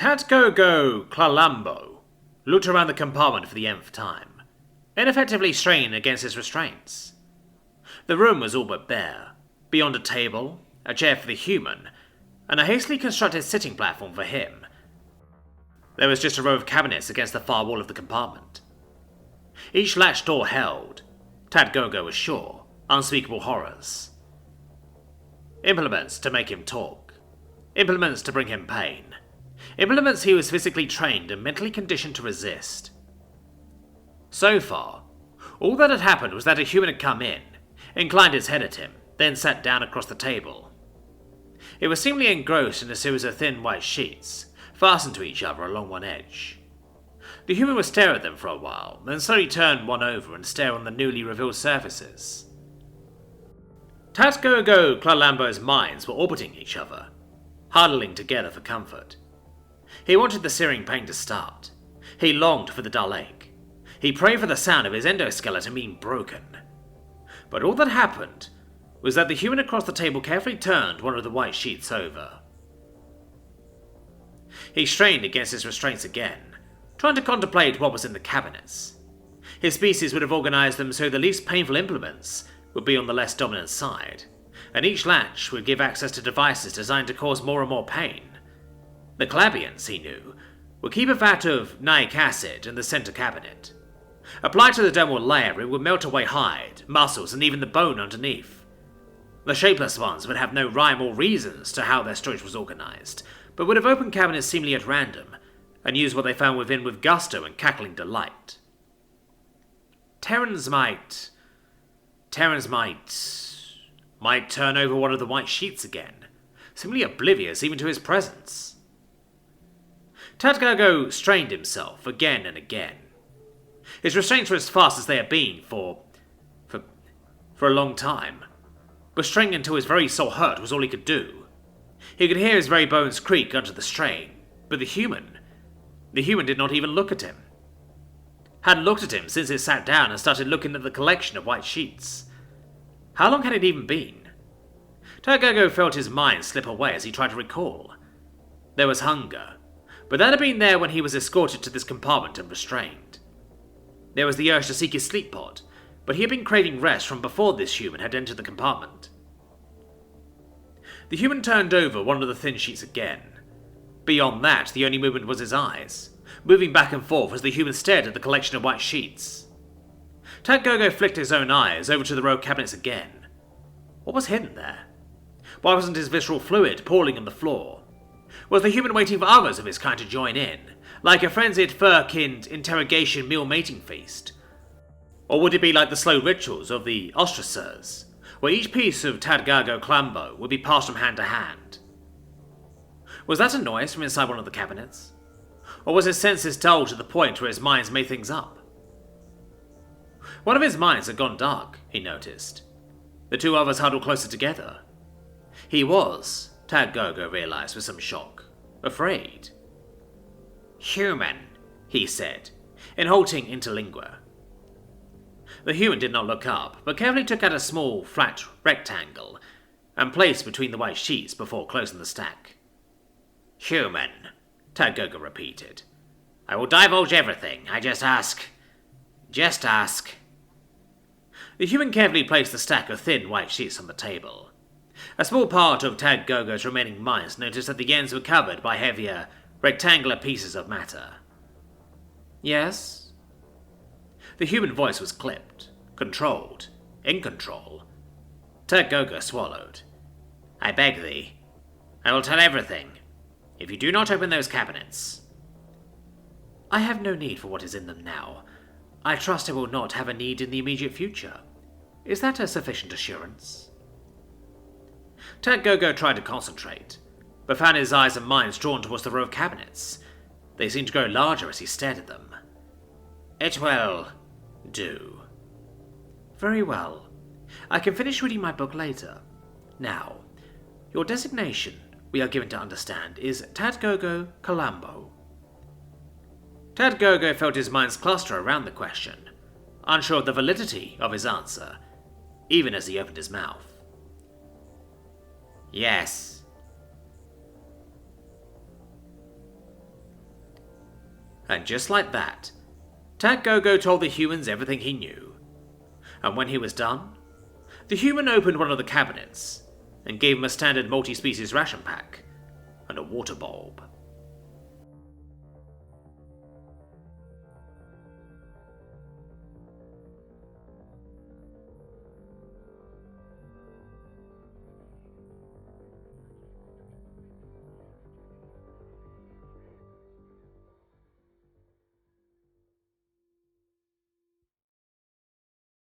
Tatgogo Klalambo looked around the compartment for the nth time, ineffectively straining against his restraints. The room was all but bare, beyond a table, a chair for the human, and a hastily constructed sitting platform for him. There was just a row of cabinets against the far wall of the compartment. Each latched door held, Tatgogo was sure, unspeakable horrors. Implements to make him talk. Implements to bring him pain. Implements he was physically trained and mentally conditioned to resist. So far, all that had happened was that a human had come in, inclined his head at him, then sat down across the table. It was seemingly engrossed in a series of thin white sheets, fastened to each other along one edge. The human would stare at them for a while, then slowly turn one over and stare on the newly revealed surfaces. Tatgogo Klalambo's minds were orbiting each other, huddling together for comfort. He wanted the searing pain to start. He longed for the dull ache. He prayed for the sound of his endoskeleton being broken. But all that happened was that the human across the table carefully turned one of the white sheets over. He strained against his restraints again, trying to contemplate what was in the cabinets. His species would have organized them so the least painful implements would be on the less dominant side, and each latch would give access to devices designed to cause more and more pain. The Clabians, he knew, would keep a vat of nitric acid in the center cabinet. Applied to the dermal layer, it would melt away hide, muscles, and even the bone underneath. The shapeless ones would have no rhyme or reasons to how their storage was organized, but would have opened cabinets seemingly at random, and used what they found within with gusto and cackling delight. Terrans might turn over one of the white sheets again, seemingly oblivious even to his presence. Tatgogo strained himself again and again. His restraints were as fast as they had been for a long time, but straining until his very soul hurt was all he could do. He could hear his very bones creak under the strain, but the human did not even look at him. Hadn't looked at him since he sat down and started looking at the collection of white sheets. How long had it even been? Tatgogo felt his mind slip away as he tried to recall. There was hunger, but that had been there when he was escorted to this compartment and restrained. There was the urge to seek his sleep pod, but he had been craving rest from before this human had entered the compartment. The human turned over one of the thin sheets again. Beyond that, the only movement was his eyes, moving back and forth as the human stared at the collection of white sheets. Tatgogo flicked his own eyes over to the row of cabinets again. What was hidden there? Why wasn't his visceral fluid pooling on the floor? Was the human waiting for others of his kind to join in, like a frenzied fur-kinned interrogation meal mating feast? Or would it be like the slow rituals of the ostracers, where each piece of Tatgogo Klalambo would be passed from hand to hand? Was that a noise from inside one of the cabinets? Or was his senses dulled to the point where his minds made things up? One of his minds had gone dark, he noticed. The two others huddled closer together. He was, Tatgogo realized with some shock, afraid. "Human," he said, in halting interlingua. The human did not look up, but carefully took out a small, flat rectangle and placed between the white sheets before closing the stack. "Human," Tatgogo repeated. "I will divulge everything. I just ask. Just ask." The human carefully placed the stack of thin white sheets on the table. A small part of Tatgogo's remaining minds noticed that the ends were covered by heavier, rectangular pieces of matter. "Yes?" The human voice was clipped, controlled, in control. Tatgogo swallowed. "I beg thee. I will tell everything, if you do not open those cabinets." "I have no need for what is in them now. I trust I will not have a need in the immediate future. Is that a sufficient assurance?" Tatgogo tried to concentrate, but found his eyes and minds drawn towards the row of cabinets. They seemed to grow larger as he stared at them. "It will do." "Very well. I can finish reading my book later. Now, your designation, we are given to understand, is Tatgogo Klalambo." Tatgogo felt his minds cluster around the question, unsure of the validity of his answer, even as he opened his mouth. "Yes." And just like that, Tat Gogo told the humans everything he knew. And when he was done, the human opened one of the cabinets and gave him a standard multi-species ration pack and a water bulb.